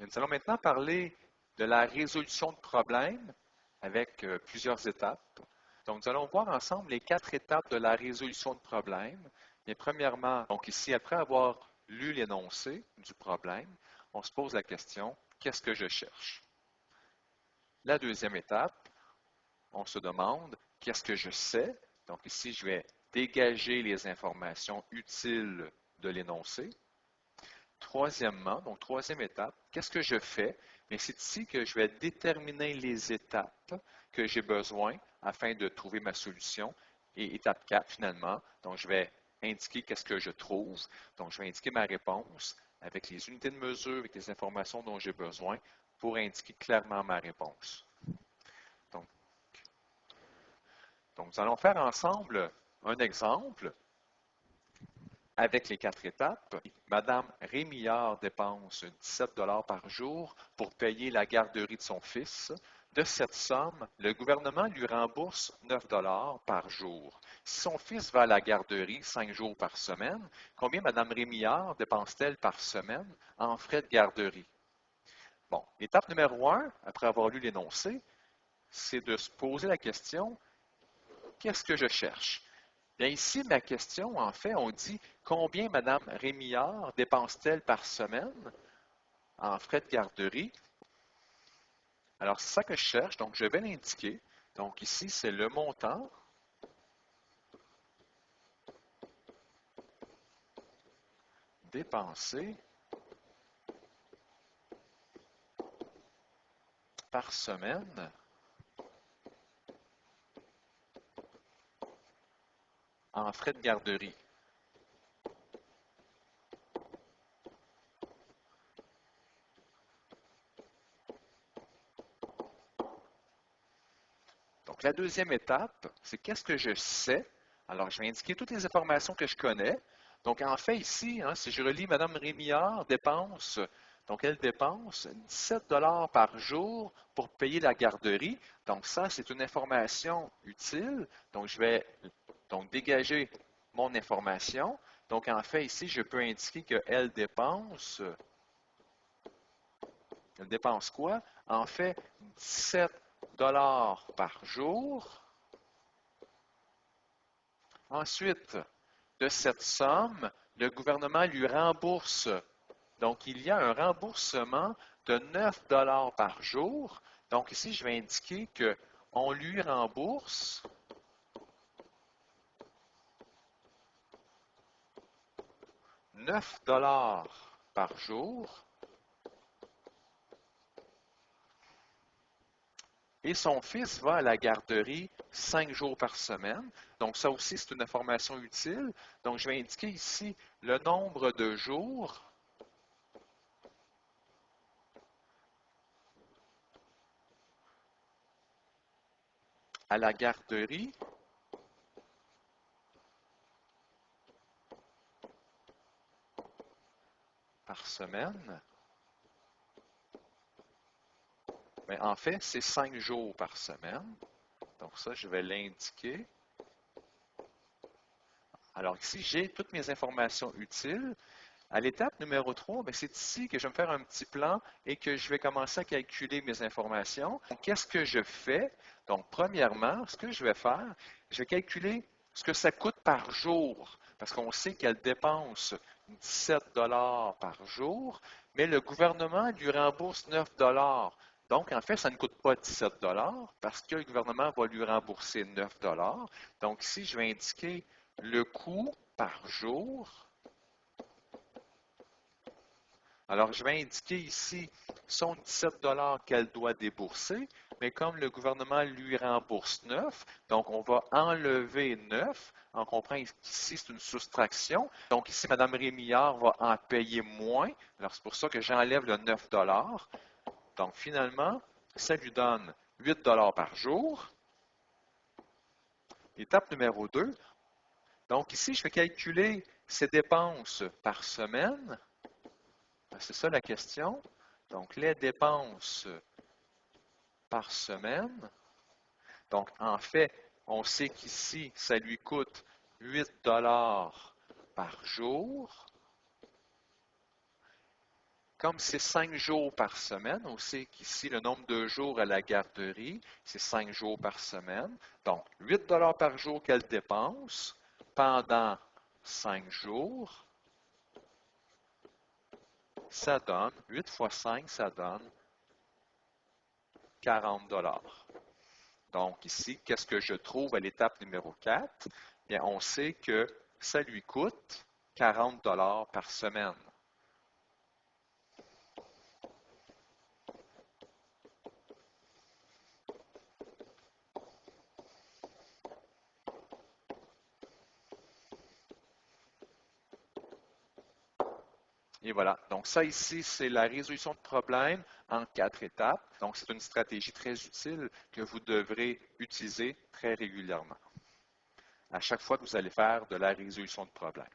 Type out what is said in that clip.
Nous allons maintenant parler de la résolution de problèmes avec plusieurs étapes. Donc, nous allons voir ensemble les 4 étapes de la résolution de problème. Et premièrement, donc ici, après avoir lu l'énoncé du problème, on se pose la question, qu'est-ce que je cherche? La deuxième étape, on se demande, qu'est-ce que je sais? Donc ici, je vais dégager les informations utiles de l'énoncé. Troisièmement, donc troisième étape, qu'est-ce que je fais? Mais c'est ici que je vais déterminer les étapes que j'ai besoin afin de trouver ma solution. Et étape 4, finalement, donc je vais indiquer qu'est-ce que je trouve. Donc, je vais indiquer ma réponse avec les unités de mesure, avec les informations dont j'ai besoin pour indiquer clairement ma réponse. Donc, nous allons faire ensemble un exemple avec les 4 étapes. Madame Rémillard dépense 17 $ par jour pour payer la garderie de son fils. De cette somme, le gouvernement lui rembourse 9 $ par jour. Si son fils va à la garderie 5 jours par semaine, combien Madame Rémillard dépense-t-elle par semaine en frais de garderie? Bon, étape numéro 1, après avoir lu l'énoncé, c'est de se poser la question, qu'est-ce que je cherche? Bien ici, ma question, en fait, on dit combien Mme Rémillard dépense-t-elle par semaine en frais de garderie? Alors, c'est ça que je cherche, donc je vais l'indiquer. Donc ici, c'est le montant dépensé par semaine en frais de garderie. Donc, la deuxième étape, c'est qu'est-ce que je sais? Alors, je vais indiquer toutes les informations que je connais. Donc, en fait, ici, si je relis Mme Rémillard dépense, donc elle dépense 17 $ par jour pour payer la garderie. Donc, ça, c'est une information utile. Donc, je vais dégager mon information. Donc, en fait, ici, je peux indiquer qu'elle dépense quoi? En fait, 17 $ par jour. Ensuite, de cette somme, le gouvernement lui rembourse. Donc, il y a un remboursement de 9 $ par jour. Donc, ici, je vais indiquer qu'on lui rembourse 9 $ par jour. Et son fils va à la garderie 5 jours par semaine. Donc, ça aussi, c'est une information utile. Donc, je vais indiquer ici le nombre de jours à la garderie par semaine. Mais en fait, c'est 5 jours par semaine. Donc, ça, je vais l'indiquer. Alors ici, j'ai toutes mes informations utiles. À l'étape numéro 3, c'est ici que je vais me faire un petit plan et que je vais commencer à calculer mes informations. Donc, qu'est-ce que je fais? Donc, premièrement, ce que je vais faire, je vais calculer ce que ça coûte par jour, parce qu'on sait qu'elle dépense 17 $ par jour, mais le gouvernement lui rembourse 9 $. Donc, en fait, ça ne coûte pas 17 $ parce que le gouvernement va lui rembourser 9 $. Donc, ici, je vais indiquer le coût par jour. Alors, je vais indiquer ici son 17 $ qu'elle doit débourser, mais comme le gouvernement lui rembourse 9, donc on va enlever 9. On comprend qu'ici, c'est une soustraction. Donc, ici, Mme Rémillard va en payer moins. Alors, c'est pour ça que j'enlève le 9 $. Donc, finalement, ça lui donne 8 $ par jour. Étape numéro 2. Donc, ici, je vais calculer ses dépenses par semaine. C'est ça la question. Donc, les dépenses par semaine. Donc, en fait, on sait qu'ici, ça lui coûte 8 $ par jour. comme c'est 5 jours par semaine, on sait qu'ici, le nombre de jours à la garderie, c'est 5 jours par semaine. Donc, 8 par jour qu'elle dépense pendant 5 jours, ça donne, 8 fois 5, ça donne 40 Donc ici, qu'est-ce que je trouve à l'étape numéro 4? Bien, on sait que ça lui coûte 40 par semaine. Et voilà. Donc ça ici, c'est la résolution de problèmes en 4 étapes. Donc c'est une stratégie très utile que vous devrez utiliser très régulièrement à chaque fois que vous allez faire de la résolution de problèmes.